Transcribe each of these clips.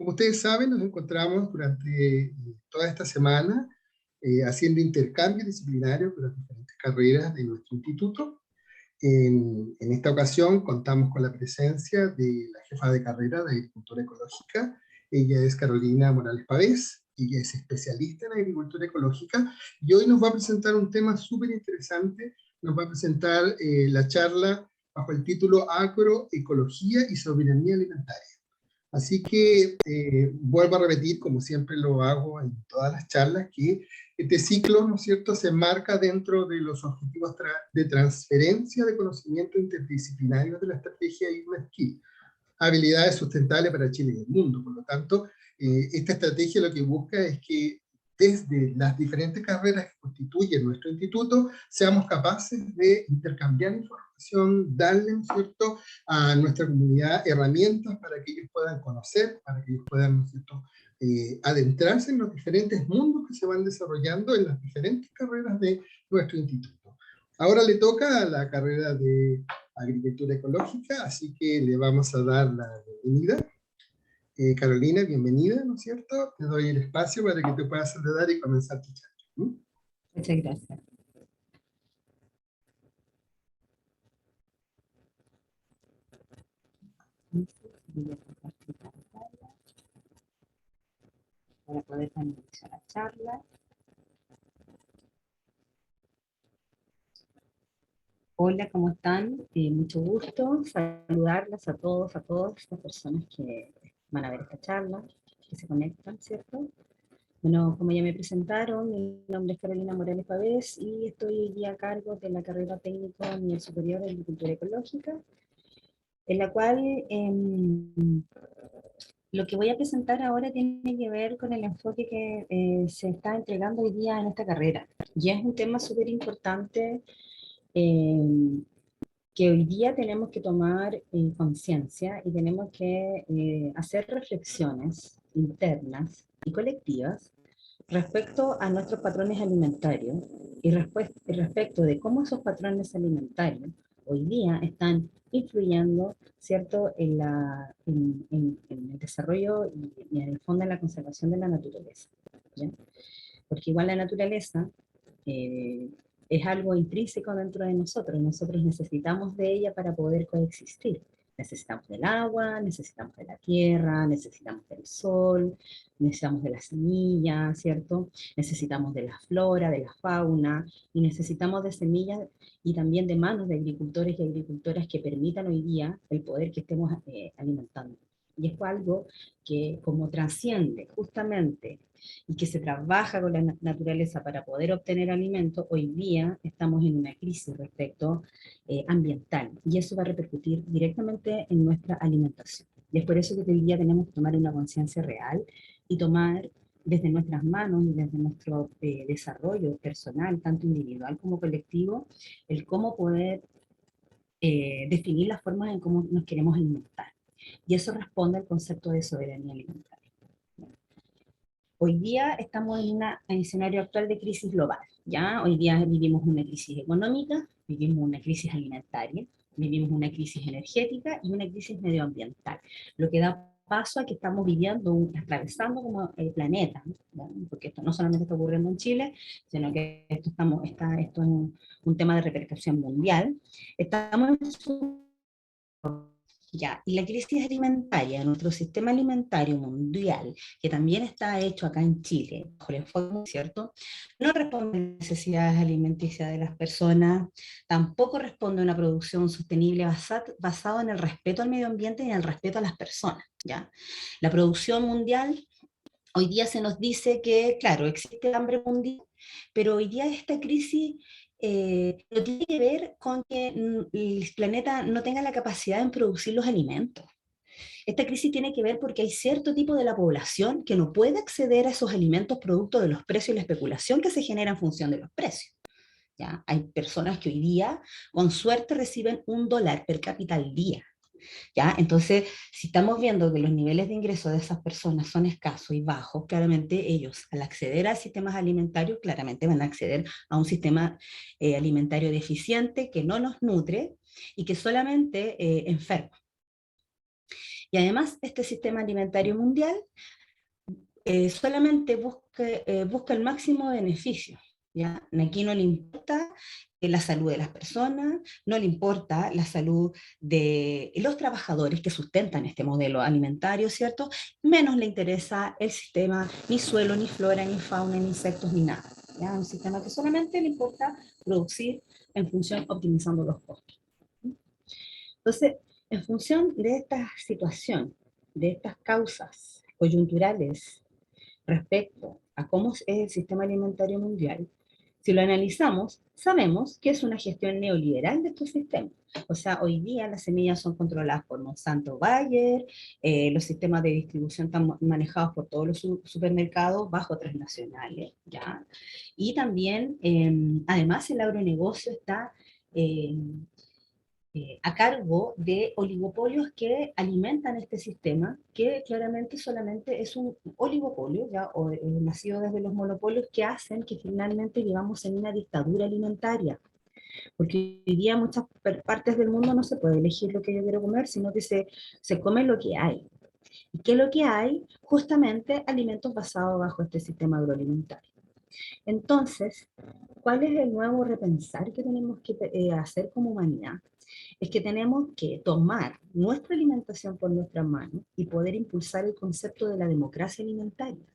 Como ustedes saben, nos encontramos durante toda esta semana haciendo intercambios disciplinarios con las diferentes carreras de nuestro instituto. En esta ocasión contamos con la presencia de la jefa de carrera de Agricultura Ecológica. Ella es Carolina Morales Pavés. Ella es especialista en agricultura ecológica y hoy nos va a presentar un tema súper interesante. Nos va a presentar la charla bajo el título Agroecología y Soberanía Alimentaria. Así que vuelvo a repetir, como siempre lo hago en todas las charlas, que este ciclo, ¿no es cierto?, se enmarca dentro de los objetivos de transferencia de conocimiento interdisciplinario de la estrategia IRMESKI, habilidades sustentables para Chile y el mundo. Por lo tanto, esta estrategia lo que busca es que desde las diferentes carreras que constituyen nuestro instituto, seamos capaces de intercambiar información, darle, ¿no es cierto?, a nuestra comunidad herramientas para que ellos puedan conocer, para que ellos puedan, ¿no es cierto?, adentrarse en los diferentes mundos que se van desarrollando en las diferentes carreras de nuestro instituto. Ahora le toca a la carrera de Agricultura Ecológica, así que le vamos a dar la bienvenida. Carolina, bienvenida, ¿no es cierto? Te doy el espacio para que te puedas saludar y comenzar tu charla. Muchas gracias. Voy a compartir pantalla para poder finalizar la charla. Hola, ¿cómo están? Mucho gusto saludarlas a todas las personas que van a ver esta charla, que se conectan, ¿cierto? Bueno, como ya me presentaron, mi nombre es Carolina Morales Pavés y estoy hoy día a cargo de la carrera técnica a nivel superior de Agricultura Ecológica, en la cual lo que voy a presentar ahora tiene que ver con el enfoque que se está entregando hoy día en esta carrera. Y es un tema súper importante que hoy día tenemos que tomar conciencia y tenemos que hacer reflexiones internas y colectivas respecto a nuestros patrones alimentarios y respecto de cómo esos patrones alimentarios hoy día están influyendo, ¿cierto?, en el desarrollo y en el fondo en la conservación de la naturaleza, ¿ya? Porque igual la naturaleza es algo intrínseco dentro de nosotros, y nosotros necesitamos de ella para poder coexistir. Necesitamos del agua, necesitamos de la tierra, necesitamos del sol, necesitamos de la semilla, ¿cierto? Necesitamos de la flora, de la fauna, y necesitamos de semillas y también de manos de agricultores y agricultoras que permitan hoy día el poder que estemos alimentando. Y es algo que como trasciende justamente y que se trabaja con la naturaleza para poder obtener alimento, hoy día estamos en una crisis respecto ambiental, y eso va a repercutir directamente en nuestra alimentación. Y es por eso que hoy día tenemos que tomar una conciencia real y tomar desde nuestras manos y desde nuestro desarrollo personal, tanto individual como colectivo, el cómo poder definir las formas en cómo nos queremos alimentar. Y eso responde al concepto de soberanía alimentaria. Hoy día estamos en un escenario actual de crisis global, ¿ya? Hoy día vivimos una crisis económica, vivimos una crisis alimentaria, vivimos una crisis energética y una crisis medioambiental, lo que da paso a que estamos viviendo, atravesando como el planeta, ¿no? Porque esto no solamente está ocurriendo en Chile, sino que esto es un tema de repercusión mundial. Estamos en ya, y la crisis alimentaria, nuestro sistema alimentario mundial, que también está hecho acá en Chile, bajo el enfoque, ¿cierto?, no responde a las necesidades alimenticias de las personas, tampoco responde a una producción sostenible basada en el respeto al medio ambiente y en el respeto a las personas, ¿ya? La producción mundial, hoy día se nos dice que, claro, existe hambre mundial, pero hoy día esta crisis no tiene que ver con que el planeta no tenga la capacidad de producir los alimentos. Esta crisis tiene que ver porque hay cierto tipo de la población que no puede acceder a esos alimentos producto de los precios y la especulación que se genera en función de los precios, ¿ya? Hay personas que hoy día, con suerte, reciben $1 per cápita al día, ¿ya? Entonces, si estamos viendo que los niveles de ingreso de esas personas son escasos y bajos, claramente ellos, al acceder a sistemas alimentarios, claramente van a acceder a un sistema alimentario deficiente que no nos nutre y que solamente enferma. Y además, este sistema alimentario mundial solamente busca el máximo beneficio, ¿ya? Aquí no le importa la salud de las personas, no le importa la salud de los trabajadores que sustentan este modelo alimentario, ¿cierto? Menos le interesa el sistema, ni suelo, ni flora, ni fauna, ni insectos, ni nada. ¿Ya? Un sistema que solamente le importa producir en función, optimizando los costos. Entonces, en función de esta situación, de estas causas coyunturales respecto a cómo es el sistema alimentario mundial, si lo analizamos, sabemos que es una gestión neoliberal de estos sistemas. O sea, hoy día las semillas son controladas por Monsanto Bayer, los sistemas de distribución están manejados por todos los supermercados bajo transnacionales, ¿ya? Y también, además, el agronegocio está a cargo de oligopolios que alimentan este sistema, que claramente solamente es un oligopolio, ya, nacido desde los monopolios, que hacen que finalmente vivamos en una dictadura alimentaria. Porque hoy día en muchas partes del mundo no se puede elegir lo que yo quiero comer, sino que se come lo que hay. ¿Y qué es lo que hay? Justamente alimentos basados bajo este sistema agroalimentario. Entonces, ¿cuál es el nuevo repensar que tenemos que hacer como humanidad? Es que tenemos que tomar nuestra alimentación por nuestras manos y poder impulsar el concepto de la democracia alimentaria,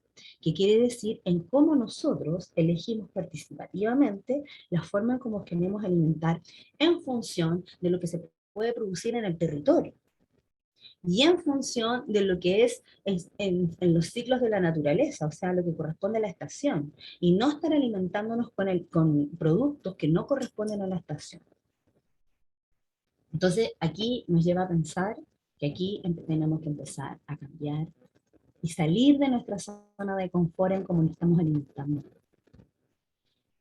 que quiere decir en cómo nosotros elegimos participativamente la forma en cómo queremos alimentar en función de lo que se puede producir en el territorio y en función de lo que es en los ciclos de la naturaleza, o sea, lo que corresponde a la estación, y no estar alimentándonos con productos que no corresponden a la estación. Entonces, aquí nos lleva a pensar que aquí tenemos que empezar a cambiar y salir de nuestra zona de confort en cómo nos estamos alimentando.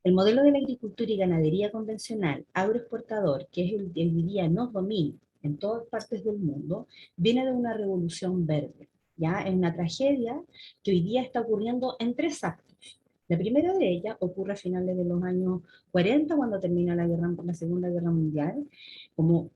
El modelo de la agricultura y ganadería convencional, agroexportador, que es el que hoy día nos domina en todas partes del mundo, viene de una revolución verde. ¿Ya? Es una tragedia que hoy día está ocurriendo en tres actos. La primera de ellas ocurre a finales de los años 40, cuando termina la Segunda Guerra Mundial, como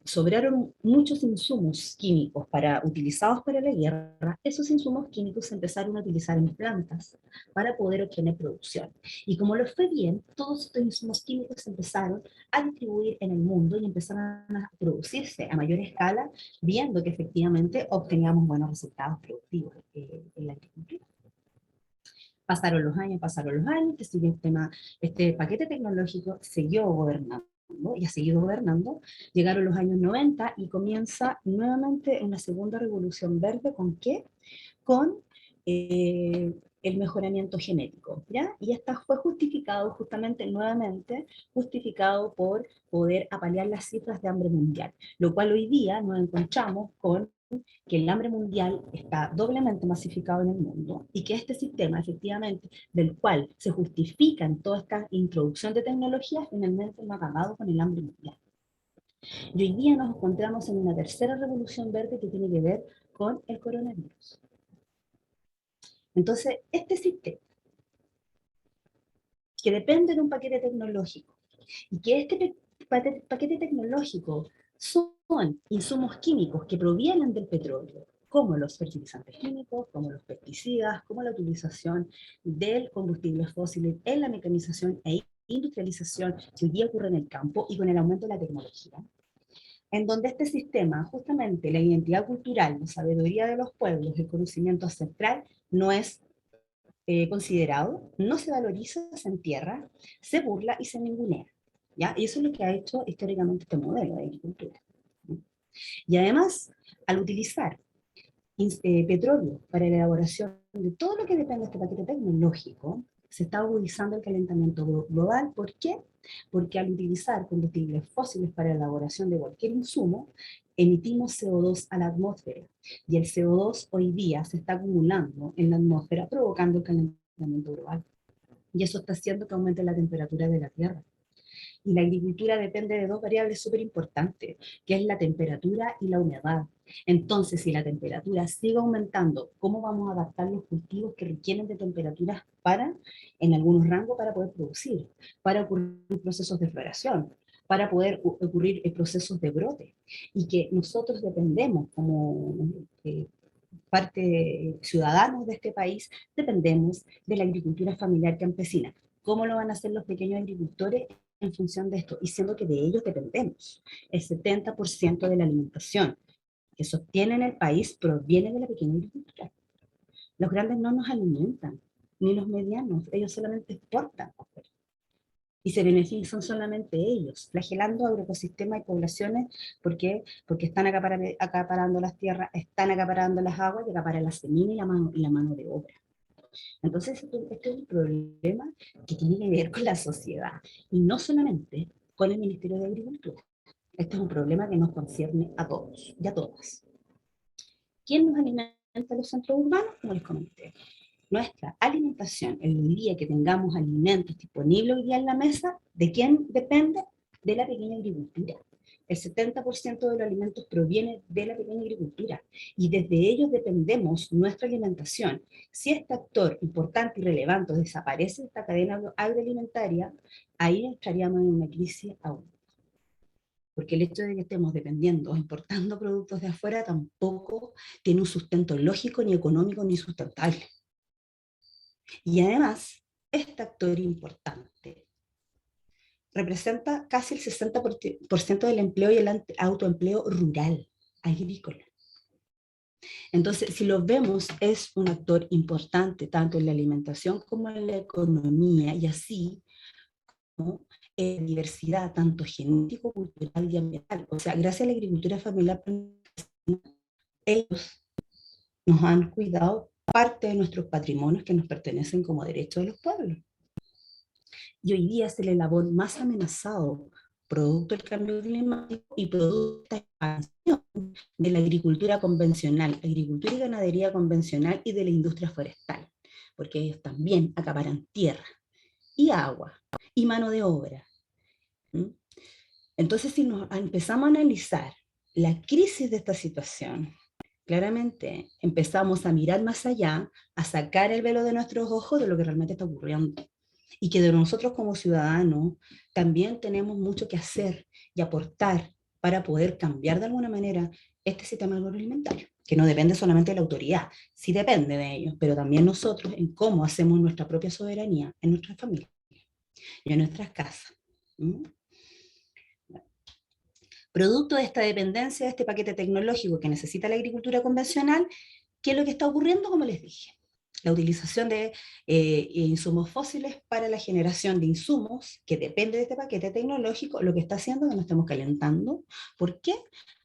sobraron muchos insumos químicos utilizados para la guerra. Esos insumos químicos se empezaron a utilizar en plantas para poder obtener producción. Y como les fue bien, todos estos insumos químicos se empezaron a distribuir en el mundo y empezaron a producirse a mayor escala, viendo que efectivamente obteníamos buenos resultados productivos en la agricultura. Pasaron los años, este paquete tecnológico siguió gobernando y ha seguido gobernando. Llegaron los años 90 y comienza nuevamente una segunda revolución verde. ¿Con qué? Con el mejoramiento genético, ¿ya? Y esta fue justificado justamente, nuevamente, justificado por poder apalear las cifras de hambre mundial, lo cual hoy día nos encontramos con que el hambre mundial está doblemente masificado en el mundo y que este sistema, efectivamente, del cual se justifican toda esta introducción de tecnologías, finalmente no ha acabado con el hambre mundial. Y hoy día nos encontramos en una tercera revolución verde que tiene que ver con el coronavirus. Entonces, este sistema, que depende de un paquete tecnológico, y que este paquete tecnológico son insumos químicos que provienen del petróleo, como los fertilizantes químicos, como los pesticidas, como la utilización del combustible fósil en la mecanización e industrialización que hoy día ocurre en el campo y con el aumento de la tecnología, en donde este sistema, justamente la identidad cultural, la sabiduría de los pueblos, el conocimiento ancestral, no es considerado, no se valoriza, se entierra, se burla y se ningunea. ¿Ya? Y eso es lo que ha hecho históricamente este modelo de agricultura. ¿No? Y además, al utilizar petróleo para la elaboración de todo lo que depende de este paquete tecnológico, se está agudizando el calentamiento global. ¿Por qué? Porque al utilizar combustibles fósiles para la elaboración de cualquier insumo, emitimos CO2 a la atmósfera. Y el CO2 hoy día se está acumulando en la atmósfera, provocando el calentamiento global. Y eso está haciendo que aumente la temperatura de la Tierra. Y la agricultura depende de dos variables súper importantes, que es la temperatura y la humedad. Entonces, si la temperatura sigue aumentando, ¿cómo vamos a adaptar los cultivos que requieren de temperaturas en algunos rangos para poder producir, para ocurrir procesos de floración, para poder ocurrir procesos de brote, y que nosotros dependemos como parte ciudadanos de este país, dependemos de la agricultura familiar campesina. ¿Cómo lo van a hacer los pequeños agricultores en función de esto? Y siendo que de ellos dependemos. El 70% de la alimentación que sostiene el país proviene de la pequeña agricultura. Los grandes no nos alimentan, ni los medianos, ellos solamente exportan. Y se benefician solamente ellos, flagelando agroecosistemas y poblaciones porque están acaparando las tierras, están acaparando las aguas y acaparan la semilla y la mano de obra. Entonces, este es un problema que tiene que ver con la sociedad y no solamente con el Ministerio de Agricultura. Este es un problema que nos concierne a todos y a todas. ¿Quién nos alimenta los centros urbanos? Como les comenté. Nuestra alimentación, el día que tengamos alimentos disponibles hoy día en la mesa, ¿de quién depende? De la pequeña agricultura. El 70% de los alimentos proviene de la pequeña agricultura y desde ellos dependemos nuestra alimentación. Si este actor importante y relevante desaparece de esta cadena agroalimentaria, ahí estaríamos en una crisis aún. Porque el hecho de que estemos dependiendo o importando productos de afuera tampoco tiene un sustento lógico, ni económico, ni sustentable. Y además, este actor importante representa casi el 60% del empleo y el autoempleo rural, agrícola. Entonces, si lo vemos, es un actor importante tanto en la alimentación como en la economía, y así como en diversidad, tanto genético, cultural y ambiental. O sea, gracias a la agricultura familiar, ellos nos han cuidado parte de nuestros patrimonios que nos pertenecen como derechos de los pueblos. Y hoy día es el eslabón más amenazado, producto del cambio climático y producto de la expansión de la agricultura convencional, agricultura y ganadería convencional y de la industria forestal, porque ellos también acaparan tierra y agua y mano de obra. Entonces, si nos empezamos a analizar la crisis de esta situación, claramente empezamos a mirar más allá, a sacar el velo de nuestros ojos de lo que realmente está ocurriendo. Y que de nosotros como ciudadanos también tenemos mucho que hacer y aportar para poder cambiar de alguna manera este sistema agroalimentario, que no depende solamente de la autoridad, sí depende de ellos, pero también nosotros en cómo hacemos nuestra propia soberanía en nuestras familias y en nuestras casas. Producto de esta dependencia de este paquete tecnológico que necesita la agricultura convencional, ¿qué es lo que está ocurriendo? Como les dije, la utilización de insumos fósiles para la generación de insumos que depende de este paquete tecnológico, lo que está haciendo es que nos estemos calentando. ¿Por qué?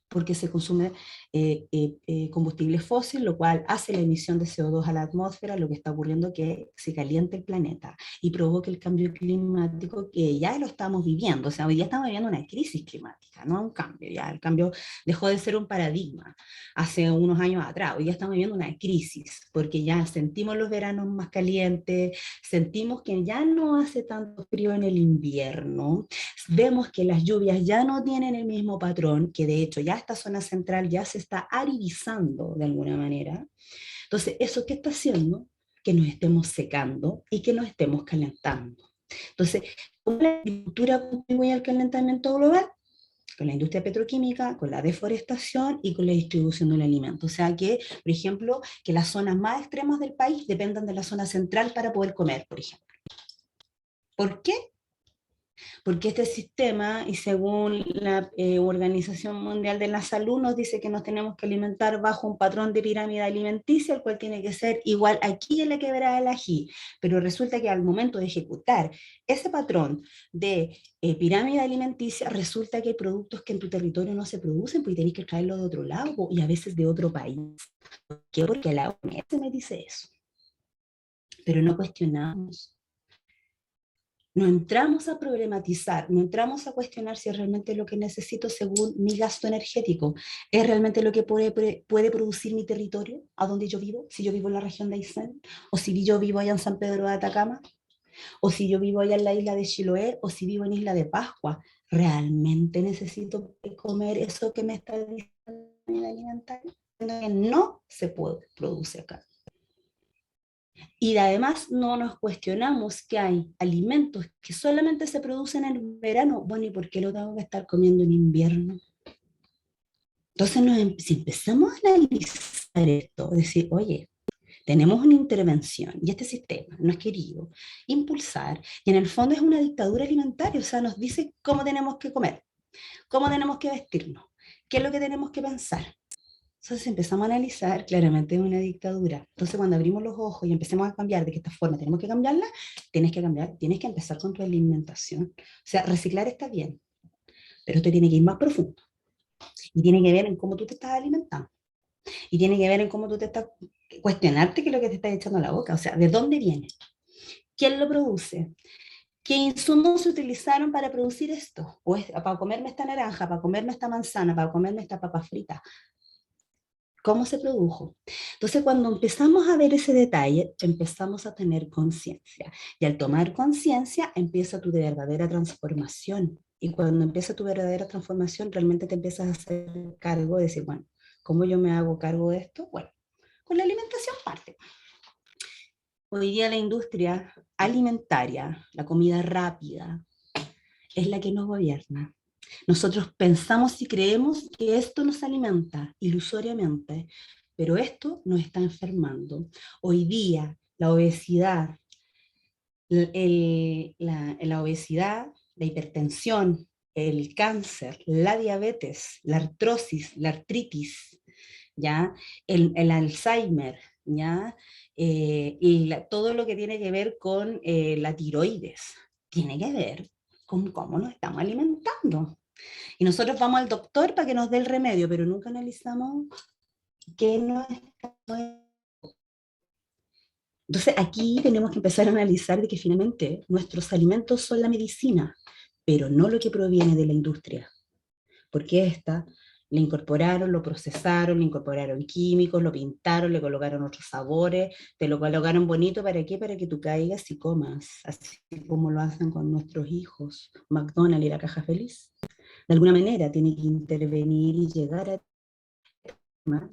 Porque se consume combustible fósil, lo cual hace la emisión de CO2 a la atmósfera, lo que está ocurriendo es que se calienta el planeta y provoca el cambio climático que ya lo estamos viviendo. O sea, hoy día estamos viviendo una crisis climática, no un cambio. Ya el cambio dejó de ser un paradigma hace unos años atrás. Hoy día estamos viviendo una crisis porque ya sentimos los veranos más calientes, sentimos que ya no hace tanto frío en el invierno, vemos que las lluvias ya no tienen el mismo patrón, que de hecho ya esta zona central ya se está aridizando de alguna manera. Entonces, ¿eso qué está haciendo? Que nos estemos secando y que nos estemos calentando. Entonces, ¿cómo la agricultura contribuye al calentamiento global? Con la industria petroquímica, con la deforestación y con la distribución del alimento. O sea que, por ejemplo, que las zonas más extremas del país dependan de la zona central para poder comer, por ejemplo. ¿Por qué? Porque este sistema, y según la Organización Mundial de la Salud, nos dice que nos tenemos que alimentar bajo un patrón de pirámide alimenticia, el cual tiene que ser igual aquí en la quebrada del ají. Pero resulta que al momento de ejecutar ese patrón de pirámide alimenticia, resulta que hay productos que en tu territorio no se producen, pues tenés que traerlos de otro lado y a veces de otro país. ¿Por qué? Porque la OMS me dice eso. Pero no cuestionamos. No entramos a problematizar, no entramos a cuestionar si es realmente lo que necesito según mi gasto energético, es realmente lo que puede producir mi territorio, a donde yo vivo, si yo vivo en la región de Aysén, o si yo vivo allá en San Pedro de Atacama, o si yo vivo allá en la isla de Chiloé, o si vivo en Isla de Pascua. ¿Realmente necesito comer eso que me está diciendo el alimentario? No se puede producir acá. Y además no nos cuestionamos que hay alimentos que solamente se producen en el verano. Bueno, ¿y por qué lo tengo que estar comiendo en invierno? Entonces, si empezamos a analizar esto, decir, oye, tenemos una intervención y este sistema no es querido impulsar, y en el fondo es una dictadura alimentaria, o sea, nos dice cómo tenemos que comer, cómo tenemos que vestirnos, qué es lo que tenemos que pensar. Entonces empezamos a analizar, claramente es una dictadura. Entonces cuando abrimos los ojos y empecemos a cambiar de que esta forma tenemos que cambiarla, tienes que cambiar, tienes que empezar con tu alimentación. O sea, reciclar está bien, pero esto tiene que ir más profundo. Y tiene que ver en cómo tú te estás alimentando. Y tiene que ver en cómo tú te estás, cuestionarte qué es lo que te estás echando a la boca. O sea, ¿de dónde viene? ¿Quién lo produce? ¿Qué insumos se utilizaron para producir esto? O para comerme esta naranja, para comerme esta manzana, para comerme esta papa frita. ¿Cómo se produjo? Entonces, cuando empezamos a ver ese detalle, empezamos a tener conciencia. Y al tomar conciencia, empieza tu verdadera transformación. Y cuando empieza tu verdadera transformación, realmente te empiezas a hacer cargo de decir, bueno, ¿cómo yo me hago cargo de esto? Bueno, con la alimentación parte. Hoy día la industria alimentaria, la comida rápida, es la que nos gobierna. Nosotros pensamos y creemos que esto nos alimenta ilusoriamente, pero esto nos está enfermando. Hoy día la obesidad, la obesidad, la hipertensión, el cáncer, la diabetes, la artrosis, la artritis, ¿ya? El Alzheimer, ¿ya? Y todo lo que tiene que ver con la tiroides, tiene que ver con cómo nos estamos alimentando. Y nosotros vamos al doctor para que nos dé el remedio, pero nunca analizamos qué nos está. Entonces aquí tenemos que empezar a analizar de que finalmente nuestros alimentos son la medicina, pero no lo que proviene de la industria, porque esta le incorporaron, lo procesaron, le incorporaron químicos, lo pintaron, le colocaron otros sabores, te lo colocaron bonito, ¿para qué? Para que tú caigas y comas, así como lo hacen con nuestros hijos, McDonald's y la caja feliz. De alguna manera tiene que intervenir y llegar a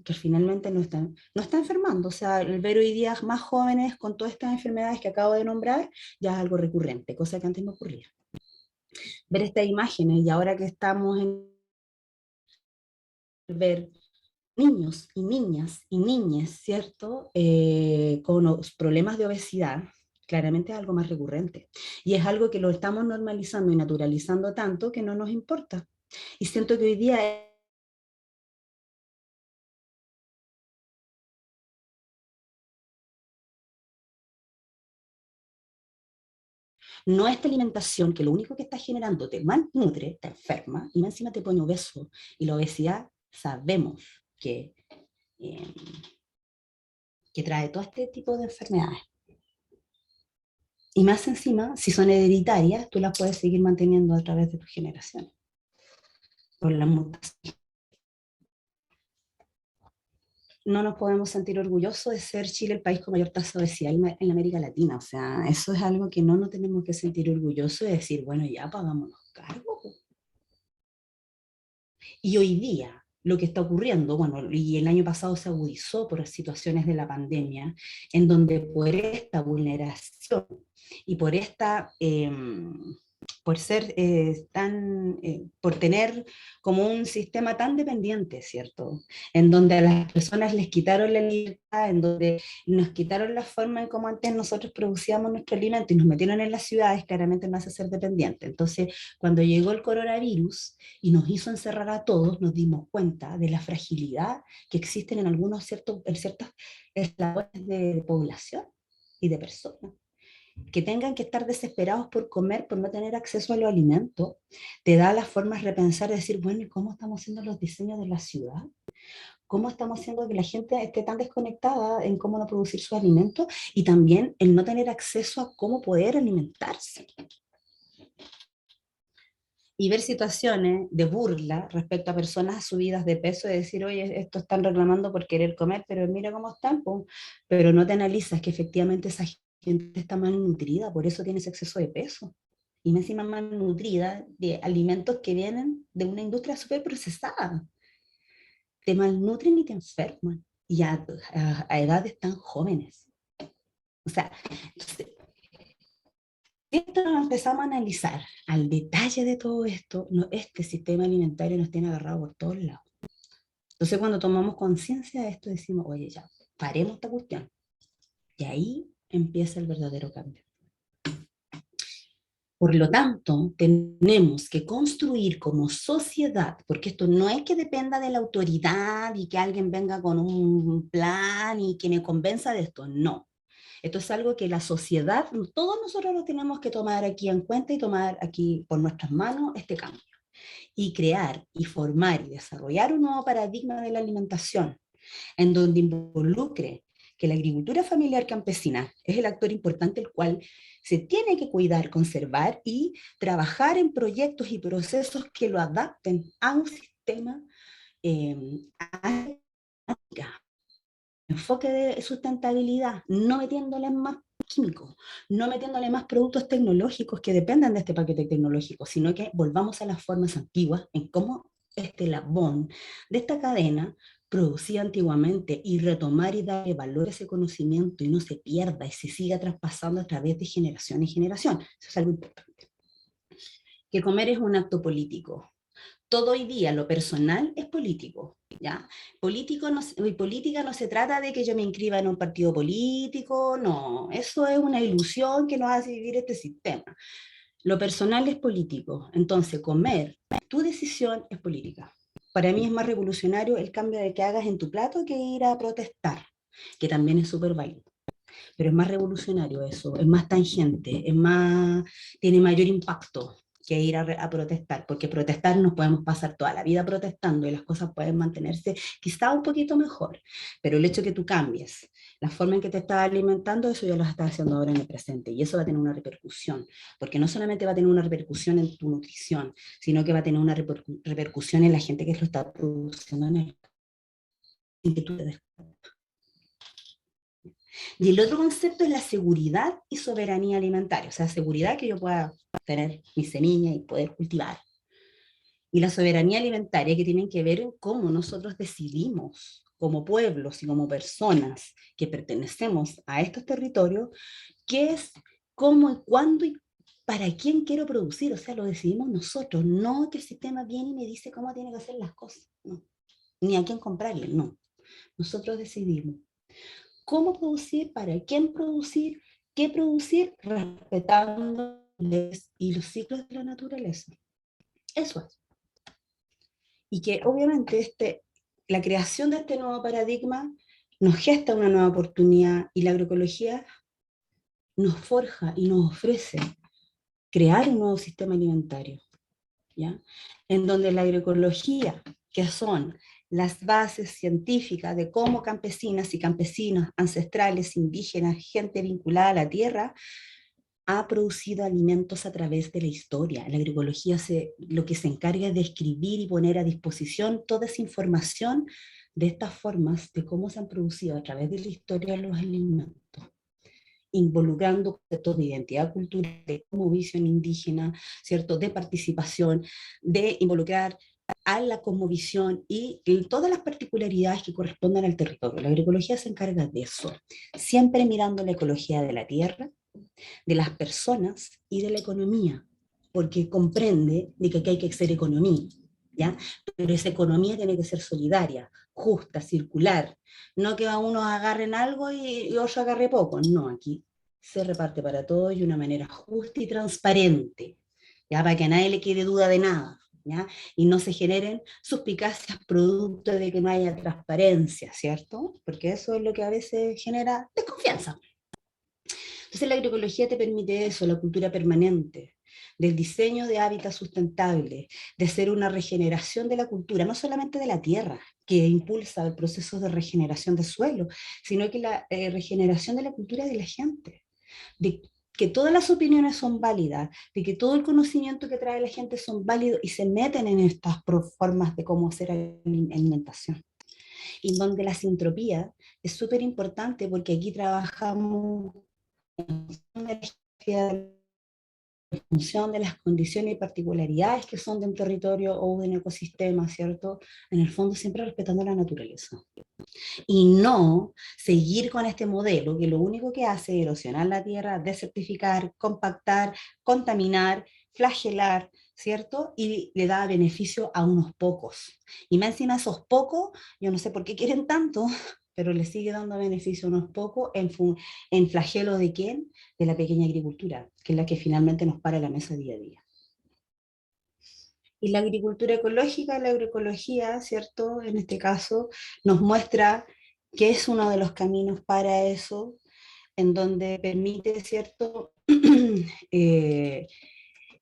que finalmente no está enfermando. O sea, el ver hoy día más jóvenes con todas estas enfermedades que acabo de nombrar ya es algo recurrente, cosa que antes no ocurría. Ver estas imágenes y ahora que estamos en ver niños y niñas y niñas, ¿cierto? Con los problemas de obesidad, claramente es algo más recurrente. Y es algo que lo estamos normalizando y naturalizando tanto que no nos importa. Y siento que hoy día no esta alimentación que lo único que está generando te malnutre, te enferma y más encima te pone obeso. Y la obesidad sabemos que, eh, que trae todo este tipo de enfermedades. Y más encima, si son hereditarias, tú las puedes seguir manteniendo a través de tu generación. Por la mutación. No nos podemos sentir orgullosos de ser Chile el país con mayor tasa de obesidad en América Latina. O sea, eso es algo que no nos tenemos que sentir orgullosos de decir, bueno, ya pagámonos cargo. Y hoy día, lo que está ocurriendo, bueno, y el año pasado se agudizó por situaciones de la pandemia, en donde por esta vulneración y por esta, por ser por tener como un sistema tan dependiente, ¿cierto? En donde a las personas les quitaron la libertad, en donde nos quitaron la forma en cómo antes nosotros producíamos nuestro alimento y nos metieron en las ciudades, claramente nos hace ser dependiente. Entonces, cuando llegó el coronavirus y nos hizo encerrar a todos, nos dimos cuenta de la fragilidad que existen en algunos en ciertos eslabones de población y de personas que tengan que estar desesperados por comer, por no tener acceso a los alimentos, te da las formas de repensar, de decir, bueno, ¿y cómo estamos haciendo los diseños de la ciudad? ¿Cómo estamos haciendo que la gente esté tan desconectada en cómo no producir sus alimentos? Y también el no tener acceso a cómo poder alimentarse. Y ver situaciones de burla respecto a personas subidas de peso, de decir, oye, esto están reclamando por querer comer, pero mira cómo están, pues. Pero no te analizas que efectivamente esa gente está malnutrida, por eso tiene ese exceso de peso. Y encima malnutrida de alimentos que vienen de una industria súper procesada. Te malnutren y te enferman, y a edades tan jóvenes. O sea, entonces, si esto lo empezamos a analizar al detalle de todo esto, este sistema alimentario nos tiene agarrado por todos lados. Entonces cuando tomamos conciencia de esto decimos, oye ya, paremos esta cuestión. Y ahí empieza el verdadero cambio. Por lo tanto, tenemos que construir como sociedad, porque esto no es que dependa de la autoridad y que alguien venga con un plan y que me convenza de esto, no. Esto es algo que la sociedad, todos nosotros lo tenemos que tomar aquí en cuenta y tomar aquí por nuestras manos este cambio. Y crear y formar y desarrollar un nuevo paradigma de la alimentación, en donde involucre que la agricultura familiar campesina es el actor importante el cual se tiene que cuidar, conservar y trabajar en proyectos y procesos que lo adapten a un sistema enfoque de sustentabilidad, no metiéndole más químicos, no metiéndole más productos tecnológicos que dependan de este paquete tecnológico, sino que volvamos a las formas antiguas en cómo este labón de esta cadena producía antiguamente y retomar y darle valor a ese conocimiento y no se pierda y se siga traspasando a través de generación en generación. Eso es algo importante. Que comer es un acto político. Todo hoy día lo personal es político, ¿ya? Política no se trata de que yo me inscriba en un partido político, no, eso es una ilusión que nos hace vivir este sistema. Lo personal es político, entonces comer, tu decisión es política. Para mí es más revolucionario el cambio de que hagas en tu plato que ir a protestar, que también es súper válido. Pero es más revolucionario eso, es más tangente, tiene mayor impacto que ir a protestar, porque protestar nos podemos pasar toda la vida protestando y las cosas pueden mantenerse quizá un poquito mejor, pero el hecho de que tú cambies la forma en que te estás alimentando, eso ya lo estás haciendo ahora en el presente y eso va a tener una repercusión, porque no solamente va a tener una repercusión en tu nutrición, sino que va a tener una repercusión en la gente que lo está produciendo sin que tú te des cuenta. Y el otro concepto es la seguridad y soberanía alimentaria, o sea, seguridad que yo pueda tener mi semilla y poder cultivar. Y la soberanía alimentaria que tienen que ver en cómo nosotros decidimos como pueblos y como personas que pertenecemos a estos territorios, qué es, cómo y cuándo y para quién quiero producir, o sea, lo decidimos nosotros, no que el sistema viene y me dice cómo tiene que hacer las cosas, no. Ni a quién comprarle, no. Nosotros decidimos cómo producir, para quién producir, qué producir, respetando y los ciclos de la naturaleza. Eso es. Y que obviamente la creación de este nuevo paradigma nos gesta una nueva oportunidad y la agroecología nos forja y nos ofrece crear un nuevo sistema alimentario, ¿ya? En donde la agroecología, que son las bases científicas de cómo campesinas y campesinos ancestrales, indígenas, gente vinculada a la tierra, ha producido alimentos a través de la historia. La agroecología lo que se encarga es de escribir y poner a disposición toda esa información de estas formas de cómo se han producido a través de la historia los alimentos, involucrando conceptos de identidad cultural, de cosmovisión indígena, ¿cierto? De participación, de involucrar a la cosmovisión y todas las particularidades que correspondan al territorio. La agroecología se encarga de eso, siempre mirando la ecología de la tierra, de las personas y de la economía, porque comprende de que aquí hay que hacer economía, ¿ya? Pero esa economía tiene que ser solidaria, justa, circular, no que a unos agarren algo y otros agarre poco, no, aquí se reparte para todos de una manera justa y transparente, ¿ya? Para que a nadie le quede duda de nada, ¿ya? Y no se generen suspicacias producto de que no haya transparencia, ¿cierto? Porque eso es lo que a veces genera desconfianza. Entonces la agroecología te permite eso, la cultura permanente, del diseño de hábitats sustentables, de ser una regeneración de la cultura, no solamente de la tierra, que impulsa el proceso de regeneración de suelo, sino que la regeneración de la cultura de la gente, de que todas las opiniones son válidas, de que todo el conocimiento que trae la gente son válidos y se meten en estas formas de cómo hacer alimentación. Y donde la sintropía es súper importante porque aquí trabajamos en función de las condiciones y particularidades que son de un territorio o de un ecosistema, ¿cierto? En el fondo siempre respetando la naturaleza. y no seguir con este modelo que lo único que hace es erosionar la tierra, desertificar, compactar, contaminar, flagelar, ¿cierto? Y le da beneficio a unos pocos. Y más encima esos pocos, yo no sé por qué quieren tanto, pero le sigue dando beneficio a unos pocos en flagelo de quién? De la pequeña agricultura, que es la que finalmente nos para la mesa día a día. Y la agricultura ecológica, la agroecología, ¿cierto? En este caso, nos muestra que es uno de los caminos para eso, en donde permite, ¿cierto? eh,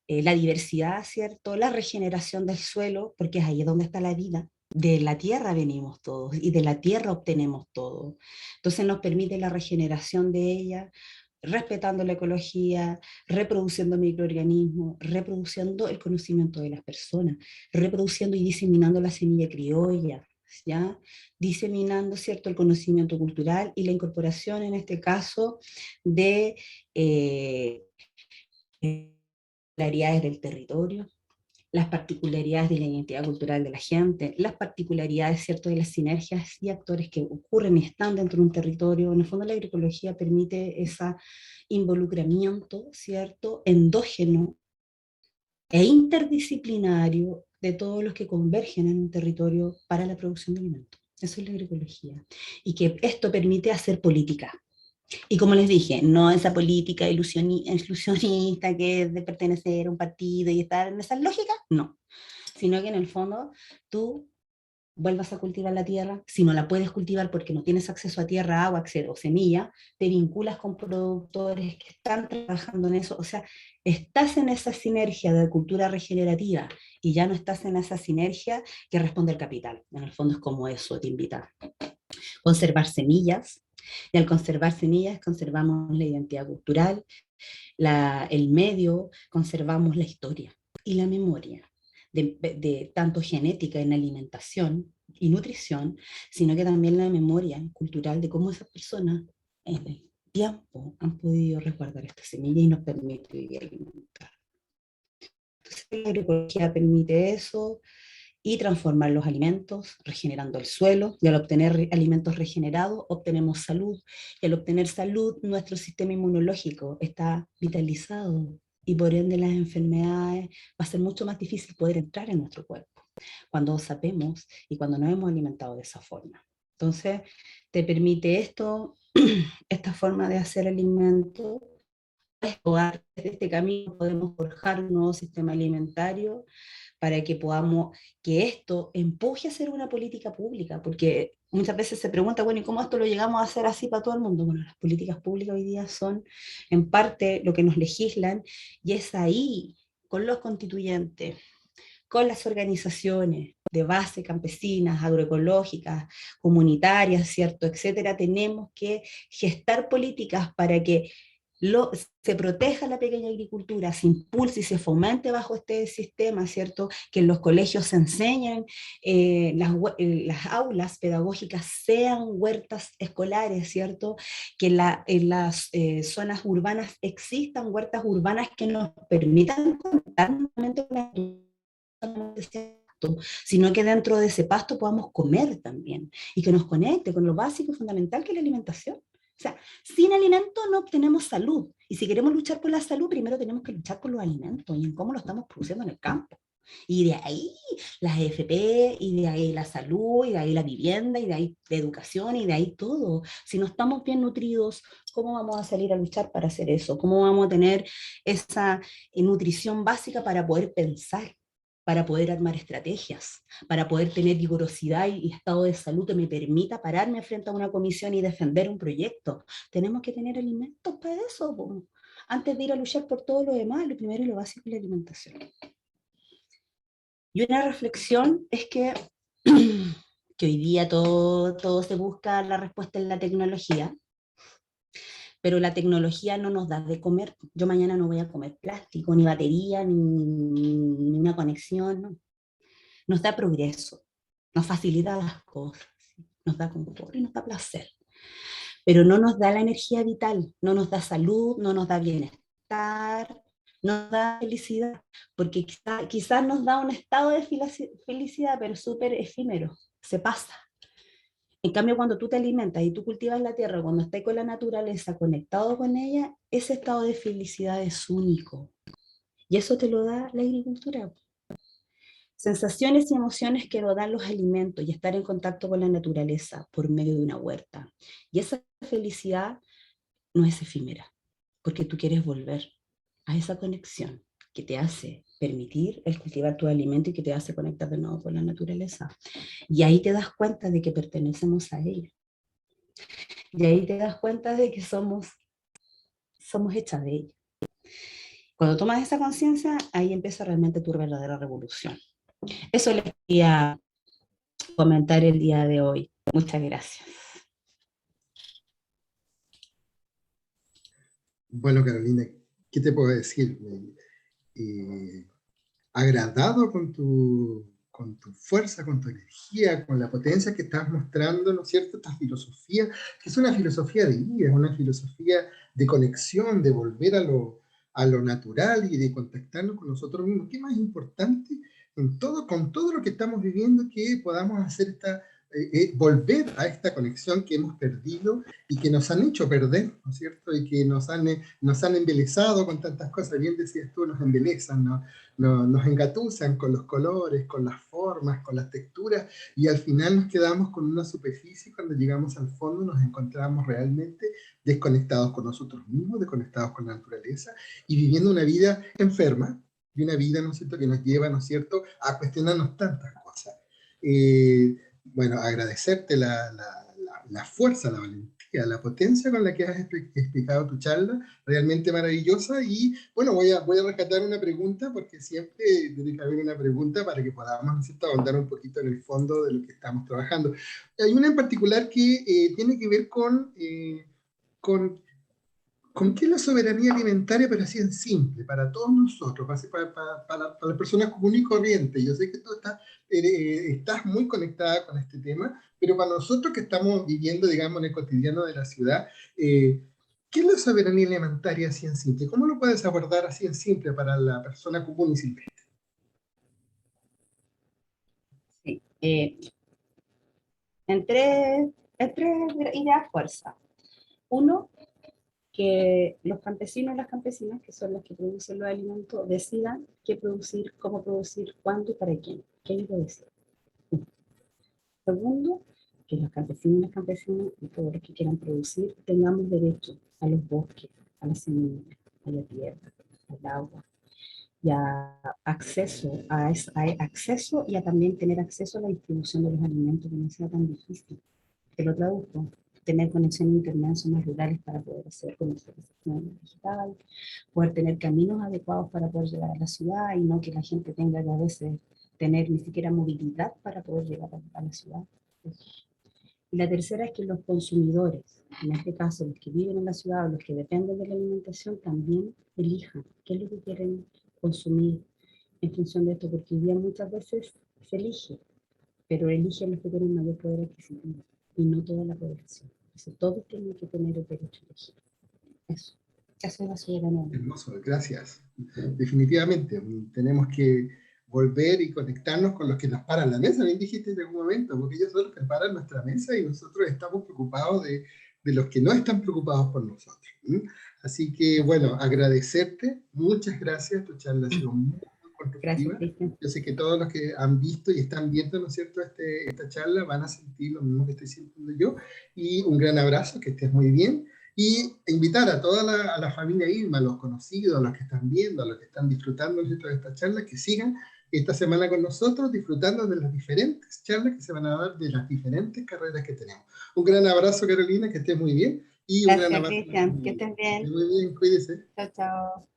la diversidad, ¿cierto? La regeneración del suelo, porque es ahí donde está la vida. De la tierra venimos todos y de la tierra obtenemos todo. Entonces nos permite la regeneración de ella, respetando la ecología, reproduciendo microorganismos, reproduciendo el conocimiento de las personas, reproduciendo y diseminando la semilla criolla, ¿ya? Diseminando, ¿cierto?, el conocimiento cultural y la incorporación, en este caso, de particularidades del territorio, las particularidades de la identidad cultural de la gente, las particularidades, ¿cierto?, de las sinergias y actores que ocurren y están dentro de un territorio. En el fondo la agroecología permite ese involucramiento, ¿cierto?, endógeno e interdisciplinario de todos los que convergen en un territorio para la producción de alimentos. Eso es la agroecología. Y que esto permite hacer política. Y como les dije, no esa política ilusionista que es de pertenecer a un partido y estar en esas lógicas, no. Sino que en el fondo tú vuelvas a cultivar la tierra, si no la puedes cultivar porque no tienes acceso a tierra, agua o semilla, te vinculas con productores que están trabajando en eso, o sea, estás en esa sinergia de cultura regenerativa y ya no estás en esa sinergia que responde al capital. En el fondo es como eso, te invita a conservar semillas, y al conservar semillas conservamos la identidad cultural, el medio, conservamos la historia y la memoria de tanto genética en alimentación y nutrición, sino que también la memoria cultural de cómo esas personas en el tiempo han podido resguardar esta semilla y nos permite vivir alimentar. Entonces, la agroecología permite eso, y transformar los alimentos, regenerando el suelo, y al obtener alimentos regenerados obtenemos salud, y al obtener salud nuestro sistema inmunológico está vitalizado, y por ende las enfermedades va a ser mucho más difícil poder entrar en nuestro cuerpo, cuando sabemos y cuando nos hemos alimentado de esa forma. Entonces, te permite esto, esta forma de hacer alimento, desde este camino podemos forjar un nuevo sistema alimentario para que podamos, que esto empuje a ser una política pública, porque muchas veces se pregunta, bueno, ¿y cómo esto lo llegamos a hacer así para todo el mundo? Bueno, las políticas públicas hoy día son en parte lo que nos legislan, y es ahí, con los constituyentes, con las organizaciones de base campesinas, agroecológicas, comunitarias, ¿cierto?, etcétera, tenemos que gestar políticas para que se proteja la pequeña agricultura, se impulse y se fomente bajo este sistema, ¿cierto? Que en los colegios se enseñen, las aulas pedagógicas sean huertas escolares, ¿cierto? Que en las zonas urbanas existan huertas urbanas que nos permitan contar un momento con la sino que dentro de ese pasto podamos comer también y que nos conecte con lo básico y fundamental que es la alimentación. O sea, sin alimento no obtenemos salud. Y si queremos luchar por la salud, primero tenemos que luchar por los alimentos y en cómo lo estamos produciendo en el campo. Y de ahí las AFP, y de ahí la salud, y de ahí la vivienda, y de ahí la educación, y de ahí todo. Si no estamos bien nutridos, ¿cómo vamos a salir a luchar para hacer eso? ¿Cómo vamos a tener esa nutrición básica para poder pensar, para poder armar estrategias, para poder tener vigorosidad y estado de salud que me permita pararme frente a una comisión y defender un proyecto? Tenemos que tener alimentos para eso, po. Antes de ir a luchar por todo lo demás, lo primero y lo básico es la alimentación. Y una reflexión es que hoy día todo se busca la respuesta en la tecnología, pero la tecnología no nos da de comer. Yo mañana no voy a comer plástico, ni batería, ni una conexión, no. Nos da progreso, nos facilita las cosas, nos da confort y nos da placer, pero no nos da la energía vital, no nos da salud, no nos da bienestar, no nos da felicidad, porque quizás nos da un estado de felicidad, pero súper efímero, se pasa. En cambio, cuando tú te alimentas y tú cultivas la tierra, cuando estás con la naturaleza, conectado con ella, ese estado de felicidad es único. Y eso te lo da la agricultura. Sensaciones y emociones que nos dan los alimentos y estar en contacto con la naturaleza por medio de una huerta. Y esa felicidad no es efímera, porque tú quieres volver a esa conexión que te hace permitir el cultivar tu alimento y que te hace conectar de nuevo con la naturaleza. Y ahí te das cuenta de que pertenecemos a ella. Y ahí te das cuenta de que somos hechas de ella. Cuando tomas esa conciencia, ahí empieza realmente tu verdadera revolución. Eso les quería comentar el día de hoy. Muchas gracias. Bueno, Carolina, ¿qué te puedo decir? Agradado con tu fuerza, con tu energía, con la potencia que estás mostrando, ¿no es cierto? Esta filosofía, que es una filosofía de vida, es una filosofía de conexión, de volver a lo natural y de contactarnos con nosotros mismos. ¿Qué más importante en todo, con todo lo que estamos viviendo, que podamos hacer volver a esta conexión que hemos perdido y que nos han hecho perder, ¿no es cierto? Y que nos han embelezado con tantas cosas, bien decías tú, nos embelezan, ¿no? Nos engatusan con los colores, con las formas, con las texturas, y al final nos quedamos con una superficie y cuando llegamos al fondo nos encontramos realmente desconectados con nosotros mismos, desconectados con la naturaleza, y viviendo una vida enferma, y una vida, ¿no es cierto?, que nos lleva, ¿no es cierto?, a cuestionarnos tantas cosas. Bueno, agradecerte la fuerza, la valentía, la potencia con la que has explicado tu charla, realmente maravillosa. Y bueno, voy a rescatar una pregunta, porque siempre tiene que haber una pregunta para que podamos, ¿no es cierto?, ahondar un poquito en el fondo de lo que estamos trabajando. Hay una en particular que tiene que ver con ¿con qué la soberanía alimentaria, pero así en simple, para todos nosotros, para las personas comunes y corrientes? Yo sé que tú estás muy conectada con este tema, pero para nosotros que estamos viviendo, digamos, en el cotidiano de la ciudad, ¿qué es la soberanía alimentaria así en simple? ¿Cómo lo puedes abordar así en simple para la persona común y simple? Sí. En tres ideas fuerza. Uno, que los campesinos y las campesinas, que son los que producen los alimentos, decidan qué producir, cómo producir, cuándo y para quién. ¿Qué ellos lo deciden? Segundo, que los campesinos y las campesinas y todos los que quieran producir tengamos derecho a los bosques, a las semillas, a la tierra, al agua, y a acceso y a también tener acceso a la distribución de los alimentos, que no sea tan difícil. Te lo traduzco: tener conexión a internet en zonas rurales para poder hacer comercialización digital, poder tener caminos adecuados para poder llegar a la ciudad y no que la gente tenga que a veces tener ni siquiera movilidad para poder llegar a la ciudad. Y la tercera es que los consumidores, en este caso los que viven en la ciudad o los que dependen de la alimentación, también elijan qué es lo que quieren consumir en función de esto, porque hoy día muchas veces se elige, pero eligen los que tienen mayor poder adquisitivo y no toda la población. Entonces todos tienen que tener el derecho a elegir. Eso es la soberanía. Hermoso, gracias. Definitivamente, tenemos que volver y conectarnos con los que nos paran la mesa, bien dijiste en algún momento, porque ellos son los que paran nuestra mesa y nosotros estamos preocupados de los que no están preocupados por nosotros. Así que, bueno, agradecerte, muchas gracias, tu charla ha sido muy constructiva. Gracias, Cristian. Yo sé que todos los que han visto y están viendo, ¿no es cierto?, esta charla van a sentir lo mismo que estoy sintiendo yo, y un gran abrazo, que estés muy bien. Y invitar a toda la familia Irma, a los conocidos, a los que están viendo, a los que están disfrutando de esta charla, que sigan esta semana con nosotros, disfrutando de las diferentes charlas que se van a dar de las diferentes carreras que tenemos. Un gran abrazo, Carolina, que estés muy bien. Y un gran Gracias, abrazo. Cristian. Que estén bien. Muy bien, cuídese. Chao, chao.